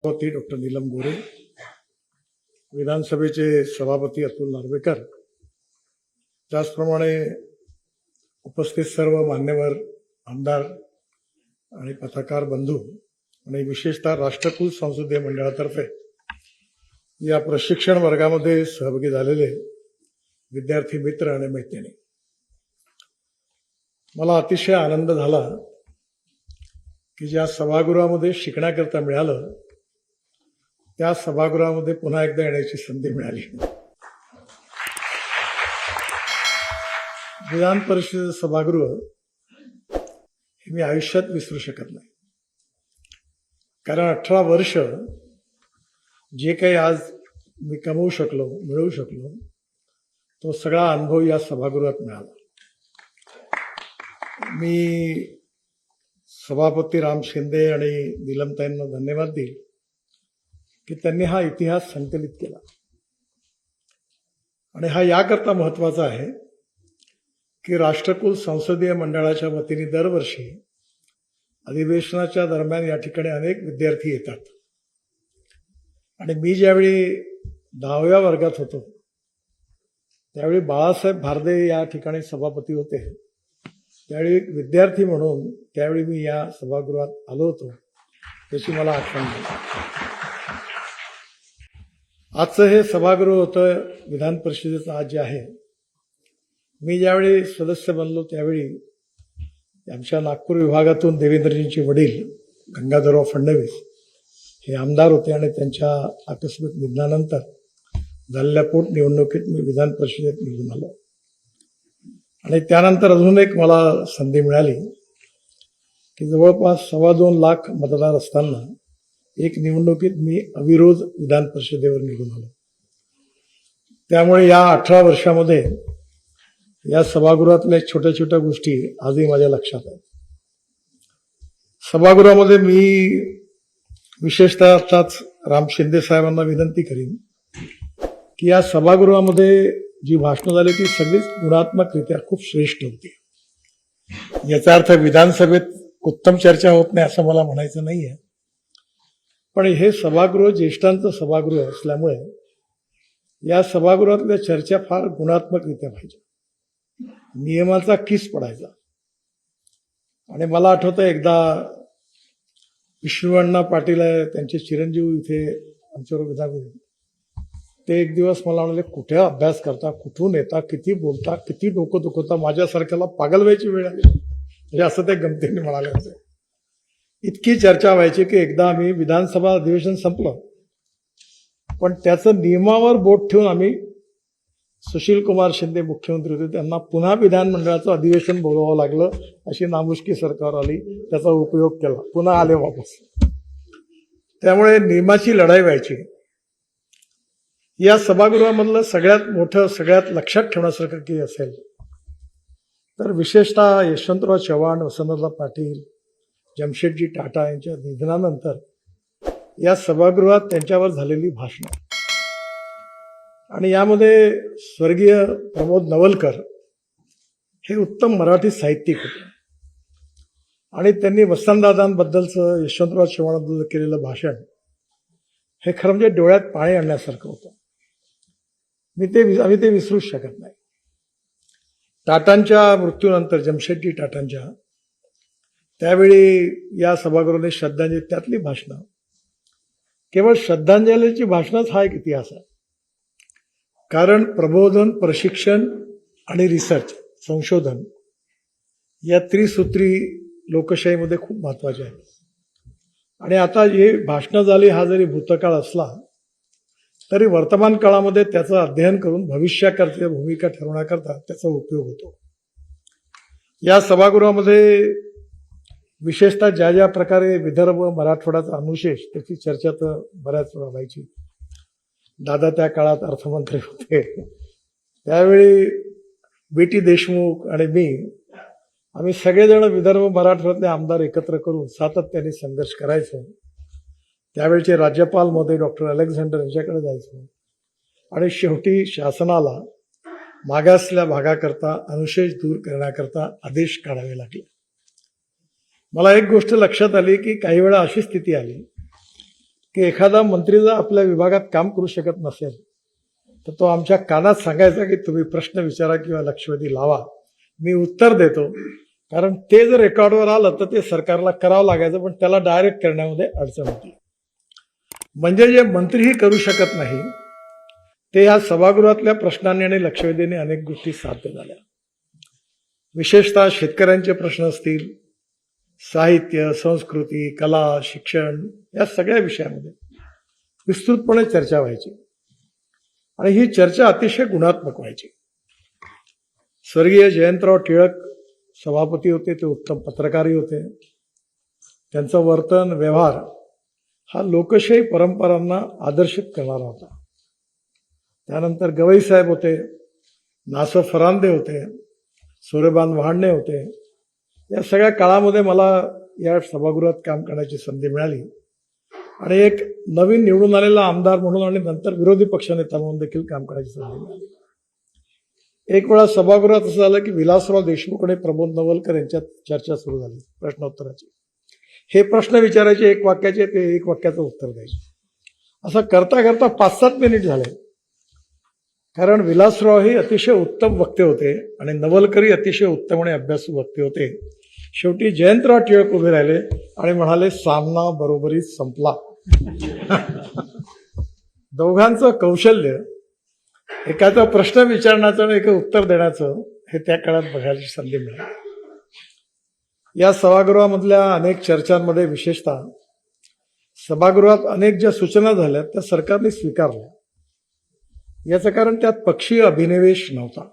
सभापती डॉक्टर नीलम गोरे, विधानसभेचे सभापती अतुल नार्वेकर, त्याचप्रमाणे उपस्थित सर्व मान्यवर आमदार आणि पत्रकार बंधू आणि विशेषतः राष्ट्रकुल संसदीय मंडळातर्फे या प्रशिक्षण वर्गामध्ये सहभागी झालेले विद्यार्थी मित्र आणि मैत्रिणी, मला अतिशय आनंद झाला की ज्या सभागृहामध्ये शिकण्याकरता मिळालं त्या सभागृहामध्ये पुन्हा एकदा येण्याची संधी मिळाली. विधान परिषदेचं सभागृह हे मी आयुष्यात विसरू शकत नाही, कारण 18 वर्ष जे काही आज मी कमवू शकलो, मिळवू शकलो, तो सगळा अनुभव या सभागृहात मिळाला. मी सभापती राम शिंदे आणि नीलमताईंना धन्यवाद देईल की त्यांनी हा इतिहास संकलित केला. आणि हा याकरता महत्वाचा आहे की राष्ट्रकुल संसदीय मंडळाच्या वतीने दरवर्षी अधिवेशनाच्या दरम्यान या ठिकाणी अनेक विद्यार्थी येतात. आणि मी ज्यावेळी 10व्या वर्गात होतो त्यावेळी बाळासाहेब भारदे या ठिकाणी सभापती होते. त्यावेळी एक विद्यार्थी म्हणून त्यावेळी मी या सभागृहात आलो होतो, त्याची मला आठवण झाली. आजचं हे सभागृह होतं विधान परिषदेचं आज जे आहे. मी ज्यावेळी सदस्य बनलो त्यावेळी आमच्या नागपूर विभागातून देवेंद्रजींचे वडील गंगाधरराव फडणवीस हे आमदार होते आणि त्यांच्या आकस्मिक निधनानंतर झालेल्या पोटनिवडणुकीत मी विधान परिषदेत निवडून आलो. आणि त्यानंतर अजून एक मला संधी मिळाली की जवळपास 2.25 लाख मतदार असताना एक निवडणुकीत मी अविरोध विधान परिषदेवर निवडून आलो. त्यामुळे या 18 वर्षामध्ये या सभागृहातल्या छोट्या छोट्या गोष्टी आजही माझ्या लक्षात आहेत. सभागृहामध्ये मी विशेषतः आताच राम शिंदे साहेबांना विनंती करीन की या सभागृहामध्ये जी भाषणं झाली ती सगळीच गुणात्मकरित्या खूप श्रेष्ठ होती. याचा अर्थ विधानसभेत उत्तम चर्चा होत नाही असं मला म्हणायचं नाहीये, पण हे सभागृह ज्येष्ठांचं सभागृह असल्यामुळे या सभागृहातल्या चर्चा फार गुणात्मकरित्या पाहिजे, नियमाचा किस पडायचा. आणि मला आठवतं एकदा विष्णुअण्णा पाटील त्यांचे चिरंजीव इथे आमच्यावर विधान, ते एक दिवस मला म्हणाले, कुठे अभ्यास करता, कुठून येता, किती बोलता, किती डोकं दुखवता, माझ्यासारख्याला पागल व्हायची वेळ आली म्हणजे असं ते गमतीने म्हणाले होते. इतकी चर्चा व्हायची की एकदा आम्ही विधानसभा अधिवेशन संपलं, पण त्याचं नियमावर बोट ठेवून आम्ही सुशील कुमार शिंदे मुख्यमंत्री होते, त्यांना पुन्हा विधानमंडळाचं अधिवेशन बोलवावं लागलं. अशी नामुष्की सरकार आली, त्याचा उपयोग केला, पुन्हा आले वापस. त्यामुळे नियमाची लढाई व्हायची. या सभागृहामधलं सगळ्यात मोठं, सगळ्यात लक्षात ठेवण्यासारखं की असेल तर विशेषतः यशवंतराव चव्हाण, वसंतराव पाटील, जमशेदजी टाटा यांच्या निधनानंतर या सभागृहात त्यांच्यावर झालेली भाषणं. आणि यामध्ये स्वर्गीय प्रमोद नवलकर हे उत्तम मराठी साहित्यिक होते आणि त्यांनी वसंतदादांबद्दलचं, यशवंतराव चव्हाणांबद्दल केलेलं भाषण हे खरं म्हणजे डोळ्यात पाणी आणण्यासारखं होतं. आम्ही ते विसरूच शकत नाही. टाटांच्या मृत्यूनंतर, जमशेदजी टाटांच्या, त्यावेळी या सभागृहाने श्रद्धांजली, त्यातली भाषणं, केवळ श्रद्धांजलीची भाषणच हा एक इतिहास आहे. कारण प्रबोधन, प्रशिक्षण आणि रिसर्च, संशोधन या त्रिसूत्री लोकशाहीमध्ये खूप महत्वाचे आहे. आणि आता हे भाषणं झाली, हा जरी भूतकाळ असला तरी वर्तमान काळामध्ये त्याचं अध्ययन करून भविष्याकरता भूमिका ठरवण्याकरता त्याचा उपयोग होतो. या सभागृहामध्ये विशेषतः ज्या ज्या प्रकारे विदर्भ, मराठवाड्याचा अनुशेष, त्याची चर्चा तर बऱ्याच वेळा व्हायची. दादा त्या काळात अर्थमंत्री होते, त्यावेळी बी.टी. देशमुख आणि मी, आम्ही सगळेजण विदर्भ, मराठवाड्यातले आमदार एकत्र करून सातत्याने संघर्ष करायचो. त्यावेळचे राज्यपाल महोदय डॉक्टर अलेक्झांडर यांच्याकडे जायचो आणि शेवटी शासनाला मागासल्या भागाकरता अनुशेष दूर करण्याकरता आदेश काढावे लागले. मला एक गोष्ट लक्षात आली की काही वेळा अशी स्थिती आली की एखादा मंत्री जर आपल्या विभागात काम करू शकत नसेल तर तो आमच्या कानात सांगायचा की तुम्ही प्रश्न विचारा किंवा लक्षवेधी लावा, मी उत्तर देतो. कारण ते जर रेकॉर्डवर आलं तर ते सरकारला करावं लागायचं, पण त्याला डायरेक्ट करण्यामध्ये अडचण होती. म्हणजे जे मंत्रीही करू शकत नाही ते या सभागृहातल्या प्रश्नांनी आणि लक्षवेधीने अनेक गोष्टी साध्य झाल्या. विशेषतः शेतकऱ्यांचे प्रश्न असतील, साहित्य, संस्कृती, कला, शिक्षण या सगळ्या विषयामध्ये विस्तृतपणे चर्चा व्हायची आणि ही चर्चा अतिशय गुणात्मक व्हायची. स्वर्गीय जयंतराव टिळक सभापती होते, ते उत्तम पत्रकारही होते. त्यांचं वर्तन, व्यवहार हा लोकशाही परंपरांना आदर्शित करणारा होता. त्यानंतर गवई साहेब होते, नासो फरांदे होते, सूर्यबान वहाडणे होते. या सगळ्या काळामध्ये मला या सभागृहात काम करण्याची संधी मिळाली आणि एक नवीन निवडून आलेला आमदार म्हणून आणि नंतर विरोधी पक्षनेता म्हणून देखील काम करण्याची संधी मिळाली. एक वेळा सभागृहात असं झालं की विलासराव देशमुख आणि प्रबोध नवलकर यांच्यात चर्चा सुरू झाली प्रश्नोत्तराची. हे प्रश्न विचारायचे एक वाक्याचे, ते एक वाक्याचं उत्तर द्यायचे. असं करता करता 5-7 मिनिट झाले. कारण विलासराव हे अतिशय उत्तम वक्ते होते आणि नवलकरही अतिशय उत्तम आणि अभ्यासू वक्ते होते. शेवटी जयंतराव टिळक उभे राहिले आणि म्हणाले, सामना बरोबरीत संपला. दोघांचं कौशल्य, एकाचा प्रश्न विचारण्याचं आणि एका उत्तर देण्याचं, हे त्या काळात बघायची संधी मिळाली. या सभागृहामधल्या अनेक चर्चांमध्ये विशेषतः सभागृहात अनेक ज्या सूचना झाल्या त्या सरकारने स्वीकारल्या. याचं कारण त्यात पक्षीय अभिनिवेश नव्हता.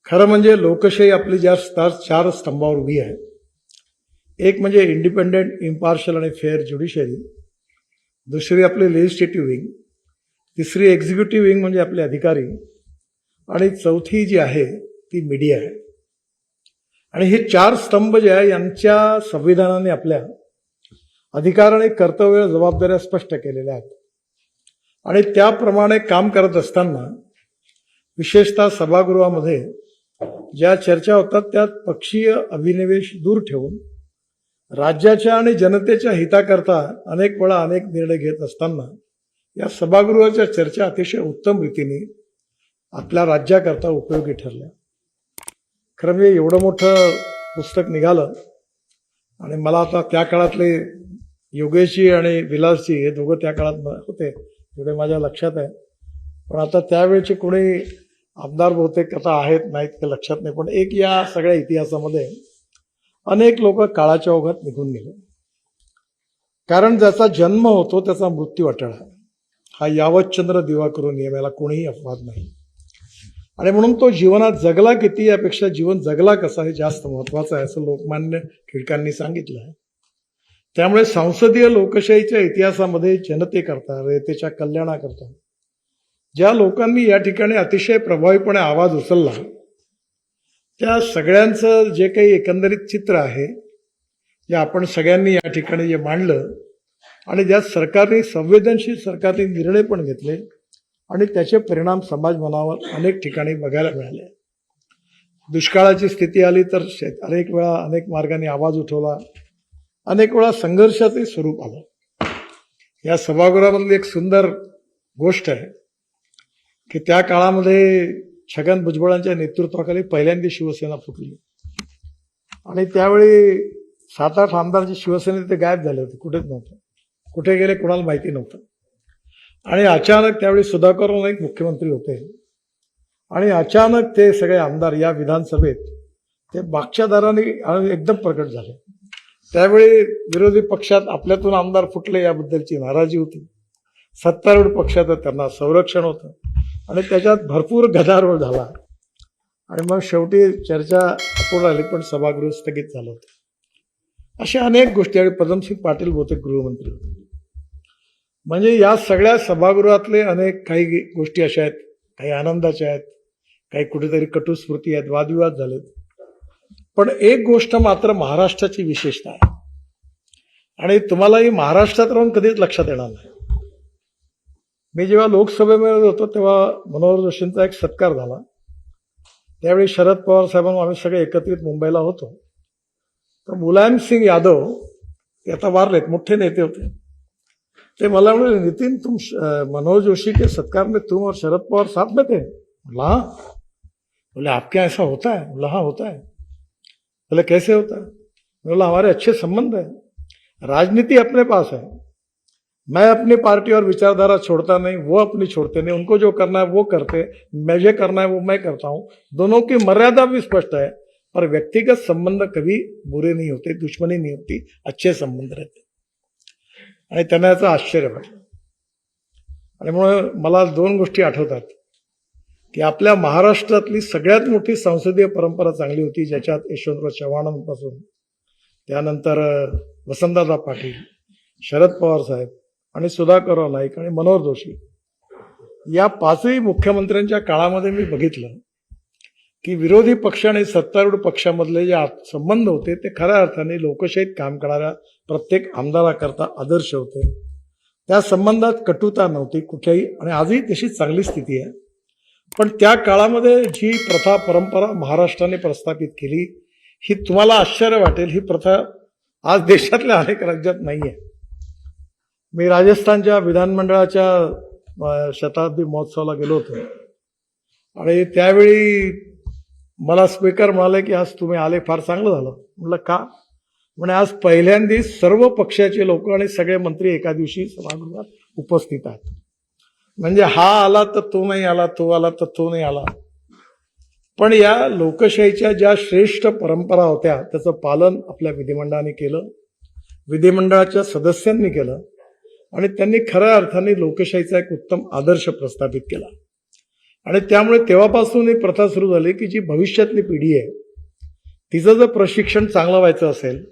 खरं म्हणजे लोकशाही आपली ज्या 4 स्तंभावर उभी आहे, एक म्हणजे इंडिपेंडेंट, इम्पार्शल आणि फेअर ज्युडिशरी, दुसरी आपली लेजिस्लेटिव्ह विंग, तिसरी एक्झिक्युटिव्ह विंग म्हणजे आपले अधिकारी, आणि चौथी जी आहे ती मीडिया आहे. आणि हे 4 स्तंभ जे आहे यांच्या संविधानाने आपल्या अधिकार आणि कर्तव्य, जबाबदाऱ्या स्पष्ट केलेल्या आहेत. आणि त्याप्रमाणे काम करत असताना विशेषतः सभागृहामध्ये ज्या चर्चा होतात त्यात पक्षीय अभिनिवेश दूर ठेवून राज्याच्या आणि जनतेच्या हिताकरता अनेक वेळा अनेक निर्णय घेत असताना या सभागृहाच्या चर्चा अतिशय उत्तम रीतीने आपल्या राज्याकरता उपयोगी ठरल्या. खरं म्हणजे एवढं मोठं पुस्तक निघालं आणि मला आता त्या काळातले योगेशजी आणि विलासजी हे दोघं त्या काळात होते एवढे माझ्या लक्षात आहे. पण आता त्यावेळेचे कोणी आमदार बहुतेक आता आहेत नाहीत ते लक्षात नाही. पण एक या सगळ्या इतिहासामध्ये अनेक लोक काळाच्या ओघात निघून गेले. कारण ज्याचा जन्म होतो त्याचा मृत्यू अटळ आहे, हा यावतचंद्र दिवाकरून नियम, याला कोणीही अपवाद नाही. आणि म्हणून तो जीवनात जगला किती यापेक्षा जीवन जगला कसा हे जास्त महत्वाचं आहे, असं लोकमान्य टिळकांनी सांगितलं आहे. त्यामुळे संसदीय लोकशाहीच्या इतिहासामध्ये जनतेकरता, रयतेच्या कल्याणाकरता ज्या लोकांनी या ठिकाणी अतिशय प्रभावीपणे आवाज उचलला, त्या सगळ्यांचं जे काही एकंदरीत चित्र आहे, जे आपण सगळ्यांनी या ठिकाणी जे मांडलं आणि ज्यात सरकारने संवेदनशील सरकारने निर्णय पण घेतले आणि त्याचे परिणाम समाज मनावर अनेक ठिकाणी बघायला मिळाले. दुष्काळाची स्थिती आली तर अनेक वेळा अनेक मार्गाने आवाज उठवला, अनेक वेळा संघर्षाचे स्वरूप आलं. या सभागृहामधली एक सुंदर गोष्ट आहे की त्या काळामध्ये छगन भुजबळांच्या नेतृत्वाखाली पहिल्यांदा शिवसेना फुटली आणि त्यावेळी 7-8 आमदार जे शिवसेनेत ते गायब झाले होते, कुठेच नव्हते. कुठे गेले कोणाला माहिती नव्हतं. आणि अचानक त्यावेळी सुधाकर नाईक मुख्यमंत्री होते आणि अचानक ते सगळे आमदार या विधानसभेत ते मागच्या दाराने एकदम प्रकट झाले. त्यावेळी विरोधी पक्षात आपल्यातून आमदार फुटले याबद्दलची नाराजी होती. सत्तारूढ पक्षात त्यांना संरक्षण होतं आणि त्याच्यात भरपूर गदारोळ झाला आणि मग शेवटी चर्चा अपूर्ण आली, पण सभागृह स्थगित झालं होतं. अशा अनेक गोष्टी. आणि पदमसिंग पाटील बहुतेक गृहमंत्री होते. म्हणजे या सगळ्या सभागृहातले अनेक काही गोष्टी अशा आहेत, काही आनंदाच्या आहेत, काही कुठेतरी कटुस्मृती आहेत, वादविवाद झालेत. पण एक गोष्ट मात्र महाराष्ट्राची विशेषता आहे आणि तुम्हाला ही महाराष्ट्रात राहून कधीच लक्षात येणार नाही. मी जेव्हा लोकसभेमध्ये होतो तेव्हा मनोहर जोशींचा एक सत्कार झाला. त्यावेळी शरद पवार साहेबांना आम्ही सगळे एकत्रित मुंबईला होतो. तर मुलायम सिंग यादव ते आता वारलेत, मोठे नेते होते. ते मला म्हणाले, नितिन तुम मनोज जोशी के सत्कार में तुम और शरद पवार साथ में थे? बोला हाँ। बोले आपके यहाँ ऐसा होता है? बोला हाँ होता है। बोले कैसे होता है? बोला हमारे अच्छे संबंध है, राजनीति अपने पास है, मैं अपनी पार्टी और विचारधारा छोड़ता नहीं, वो अपनी छोड़ते नहीं, उनको जो करना है वो करते, मुझे करना है वो मैं करता हूं, दोनों की मर्यादा भी स्पष्ट है, पर व्यक्तिगत संबंध कभी बुरे नहीं होते, दुश्मनी नहीं होती, अच्छे संबंध रहते. आणि त्यांना याचं आश्चर्य वाटलं. आणि म्हणून मला दोन गोष्टी आठवतात की आपल्या महाराष्ट्रातली सगळ्यात मोठी संसदीय परंपरा चांगली होती, ज्याच्यात यशवंतराव चव्हाणांपासून त्यानंतर वसंतदादा पाटील, शरद पवार साहेब आणि सुधाकरराव नाईक आणि मनोहर जोशी या पाचही मुख्यमंत्र्यांच्या काळामध्ये मी बघितलं की विरोधी पक्ष आणि सत्तारूढ पक्षामधले जे संबंध होते ते खऱ्या अर्थाने लोकशाहीत काम करणाऱ्या प्रत्येक आमदाराकरता आदर्श होते. त्या संबंधात कटुता नव्हती कुठेही, आणि आजही तशी चांगली स्थिती आहे. पण त्या काळामध्ये जी प्रथा परंपरा महाराष्ट्राने प्रस्थापित केली, ही तुम्हाला आश्चर्य वाटेल, ही प्रथा आज देशातल्या अनेक राज्यात नाहीये. मी राजस्थानच्या विधानमंडळाच्या शताब्दी महोत्सवाला गेलो होतो आणि त्यावेळी मला स्पीकर म्हणाले की आज तुम्ही आले, फार चांगलं झालं. म्हटलं का? म्हणजे आज पहिल्यांदा सर्व पक्षाचे लोक आणि सगळे मंत्री एका दिवशी सभागृहात उपस्थित आहेत. म्हणजे हा आला तर तो नाही आला, तो आला तर तो नाही आला. पण या लोकशाहीच्या ज्या श्रेष्ठ परंपरा होत्या त्याचं पालन आपल्या विधिमंडळाने केलं, विधिमंडळाच्या सदस्यांनी केलं, आणि त्यांनी खऱ्या अर्थाने लोकशाहीचा एक उत्तम आदर्श प्रस्थापित केला. आणि त्यामुळे तेव्हापासून ही प्रथा सुरू झाली की जी भविष्यातली पिढी आहे तिचं जर प्रशिक्षण चांगलं व्हायचं असेल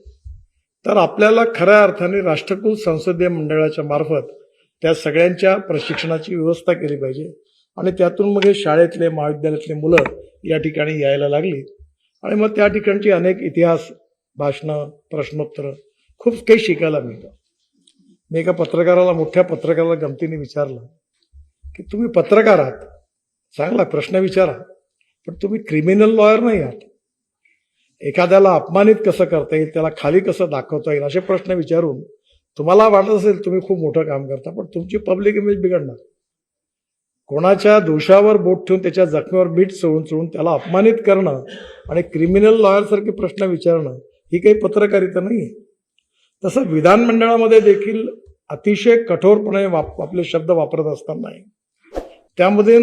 तर आपल्याला खऱ्या अर्थाने राष्ट्रकुल संसदीय मंडळाच्या मार्फत त्या सगळ्यांच्या प्रशिक्षणाची व्यवस्था केली पाहिजे. आणि त्यातून मग हे शाळेतले महाविद्यालयातले मुलं या ठिकाणी यायला लागली आणि मग त्या ठिकाणची अनेक इतिहास भाषणं, प्रश्नोत्तर खूप काही शिकायला मिळतं. मी एका पत्रकाराला, मोठ्या पत्रकाराला गमतीने विचारलं की तुम्ही पत्रकार आहात, चांगला प्रश्न विचारा, पण तुम्ही क्रिमिनल लॉयर नाही आहात. एखाद्याला अपमानित कसं करता येईल, त्याला खाली कसं दाखवता येईल, असे प्रश्न विचारून तुम्हाला वाटत असेल तुम्ही खूप मोठं काम करता, पण तुमची पब्लिक इमेज बिघडणार. कोणाच्या दोषावर बोट ठेवून त्याच्या जखमेवर मीठ चोळून त्याला अपमानित करणं आणि क्रिमिनल लॉयर सारखे प्रश्न विचारणं ही काही पत्रकारिता नाहीये. तसं विधानमंडळामध्ये देखील अतिशय कठोरपणे आपले शब्द वापरत असताना त्यामध्ये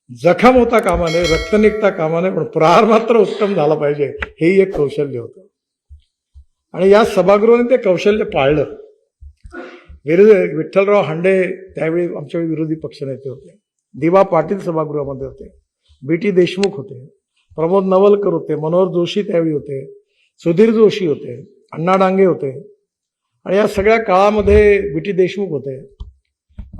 जखम होता कामा नये, रक्त निघता कामा नये, पण प्रहार मात्र उत्तम झाला पाहिजे, हेही एक कौशल्य होतं. आणि या सभागृहाने ते कौशल्य पाळलं. विठ्ठलराव हांडे त्यावेळी आमच्या विरोधी पक्षनेते होते, दिवा पाटील सभागृहामध्ये होते, बी.टी. देशमुख होते, प्रमोद नवलकर होते, मनोहर जोशी त्यावेळी होते, सुधीर जोशी होते, अण्णा डांगे होते, आणि या सगळ्या काळामध्ये बी.टी. देशमुख होते.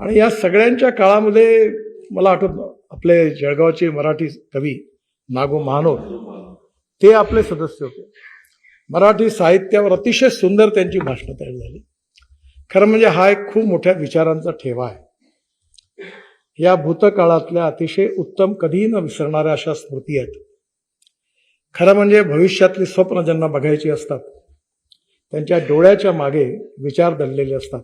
आणि या सगळ्यांच्या काळामध्ये मला आठवतं आपले जळगावचे मराठी कवी नागो महानोर ते आपले सदस्य होते. मराठी साहित्यावर अतिशय सुंदर त्यांची भाषणं तयार झाली. खरं म्हणजे हा एक खूप मोठ्या विचारांचा ठेवा आहे. या भूतकाळातल्या अतिशय उत्तम, कधीही न विसरणाऱ्या अशा स्मृती आहेत. खरं म्हणजे भविष्यातली स्वप्न ज्यांना बघायची असतात त्यांच्या डोळ्याच्या मागे विचार दडलेले असतात.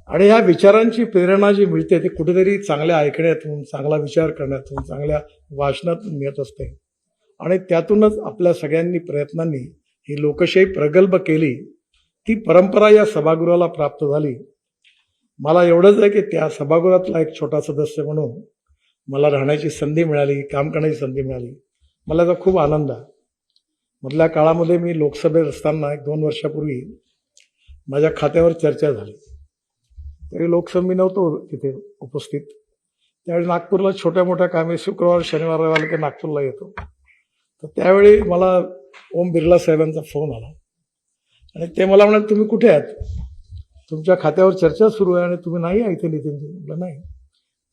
आणि ह्या विचारांची प्रेरणा जी मिळते ती कुठेतरी चांगल्या ऐकण्यातून, चांगला विचार करण्यातून, चांगल्या वाचनातून मिळत असते. आणि त्यातूनच आपल्या सगळ्यांनी प्रयत्नांनी ही लोकशाही प्रगल्भ केली. ती परंपरा या सभागृहाला प्राप्त झाली. मला एवढंच आहे की त्या सभागृहातला एक छोटा सदस्य म्हणून मला राहण्याची संधी मिळाली, काम करण्याची संधी मिळाली. मला त्याचा खूप आनंद आहे. मधल्या काळामध्ये मी लोकसभेत असताना 1-2 वर्षापूर्वी माझ्या खात्यावर चर्चा झाली. तरी लोकसभा मी नव्हतो तिथे उपस्थित. त्यावेळी नागपूरला छोट्या मोठ्या कामे, शुक्रवार शनिवार रविवार की नागपूरला येतो. तर त्यावेळी मला ओम बिर्ला साहेबांचा फोन आला आणि ते मला म्हणाले तुम्ही कुठे आहात, तुमच्या खात्यावर चर्चा सुरू आहे आणि तुम्ही नाही आहे इथे नितीनजी. म्हटलं नाही.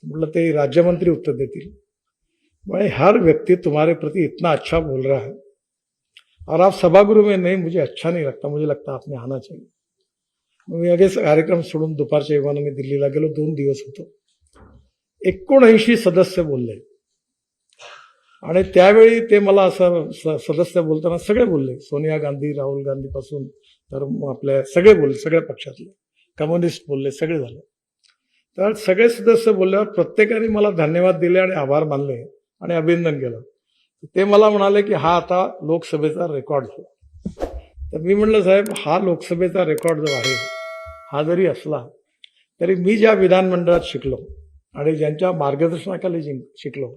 म्हटलं ते राज्यमंत्री उत्तर देतील. भाई हर व्यक्ति तुम्हारे प्रति इतना अच्छा बोल रहा है और आप सभागृह में नहीं, मुझे अच्छा नहीं लगता, मुझे लगता आपने आना चाहिए. मी लगेच कार्यक्रम सोडून दुपारच्या विमानाने दिल्लीला गेलो. 2 दिवस होतो. 79 सदस्य बोलले आणि त्यावेळी ते मला असं सदस्य बोलताना सगळे बोलले, सोनिया गांधी, राहुल गांधी पासून तर आपल्या सगळे बोलले, सगळ्या पक्षातले. कम्युनिस्ट बोलले, सगळे झाले. तर सगळे सदस्य बोलल्यावर प्रत्येकाने मला धन्यवाद दिले आणि आभार मानले आणि अभिनंदन केलं. ते मला म्हणाले की हा आता लोकसभेचा रेकॉर्ड झाला. तर मी म्हणलं साहेब, हा लोकसभेचा रेकॉर्ड जो आहे हा जरी असला तरी मी ज्या विधानमंडळात शिकलो आणि ज्यांच्या मार्गदर्शनाखाली शिकलो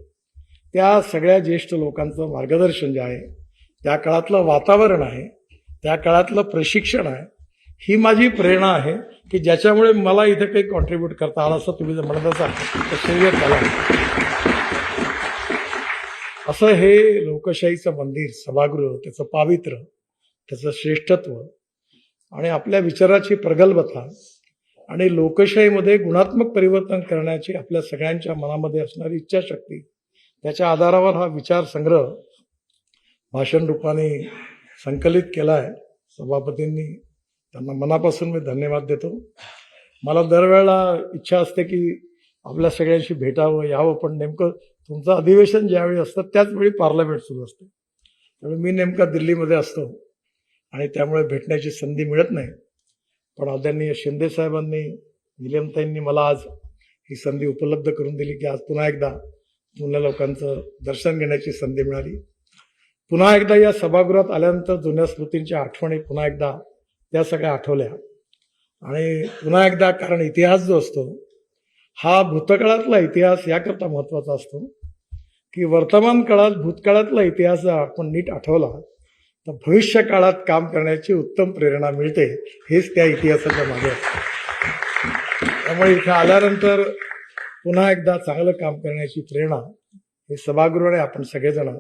त्या सगळ्या ज्येष्ठ लोकांचं मार्गदर्शन जे आहे, त्या काळातलं वातावरण आहे, त्या काळातलं प्रशिक्षण आहे, ही माझी प्रेरणा आहे की ज्याच्यामुळे मला इथे काही कॉन्ट्रीब्यूट करता आलं. असं तुम्ही जर म्हणत असाल तर श्रेय त्याला. असं हे लोकशाहीचं मंदिर, सभागृह, त्याचं पावित्र्य, त्याचं श्रेष्ठत्व आणि आपल्या विचाराची प्रगल्भता आणि लोकशाहीमध्ये गुणात्मक परिवर्तन करण्याची आपल्या सगळ्यांच्या मनामध्ये असणारी इच्छाशक्ती, त्याच्या आधारावर हा विचार संग्रह भाषण रूपाने संकलित केला आहे सभापतींनी. त्यांना मनापासून मी धन्यवाद देतो. मला दरवेळेला इच्छा असते की आपल्या सगळ्यांशी भेटावं, यावं, पण नेमकं तुमचं अधिवेशन ज्यावेळी असतं त्याच वेळी पार्लमेंट सुरू असते. त्यामुळे मी नेमका दिल्लीमध्ये असतो आणि त्यामुळे भेटण्याची संधी मिळत नाही. पण आदरणीय शिंदे साहेबांनी, निलमताईंनी मला आज ही संधी उपलब्ध करून दिली की आज पुन्हा एकदा जुन्या लोकांचं दर्शन घेण्याची संधी मिळाली. पुन्हा एकदा या सभागृहात आल्यानंतर जुन्या स्मृतींच्या आठवणी पुन्हा एकदा त्या सगळ्या आठवल्या आणि पुन्हा एकदा, कारण इतिहास जो असतो हा भूतकाळातला इतिहास याकरता महत्वाचा असतो की वर्तमान काळात भूतकाळातला इतिहास जर आपण नीट आठवला तर भविष्य काळात काम करण्याची उत्तम प्रेरणा मिळते. हेच त्या इतिहासाच्या मागे असतं. त्यामुळे इथे आल्यानंतर पुन्हा एकदा चांगलं काम करण्याची प्रेरणा हे सभागृहाने आपण सगळेजण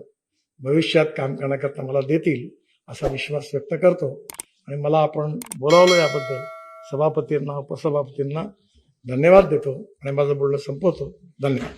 भविष्यात काम करण्याकरता मला देतील असा विश्वास व्यक्त करतो. आणि मला आपण बोलावलं याबद्दल सभापतींना, उपसभापतींना धन्यवाद देतो आणि माझं बोलणं संपवतो. धन्यवाद.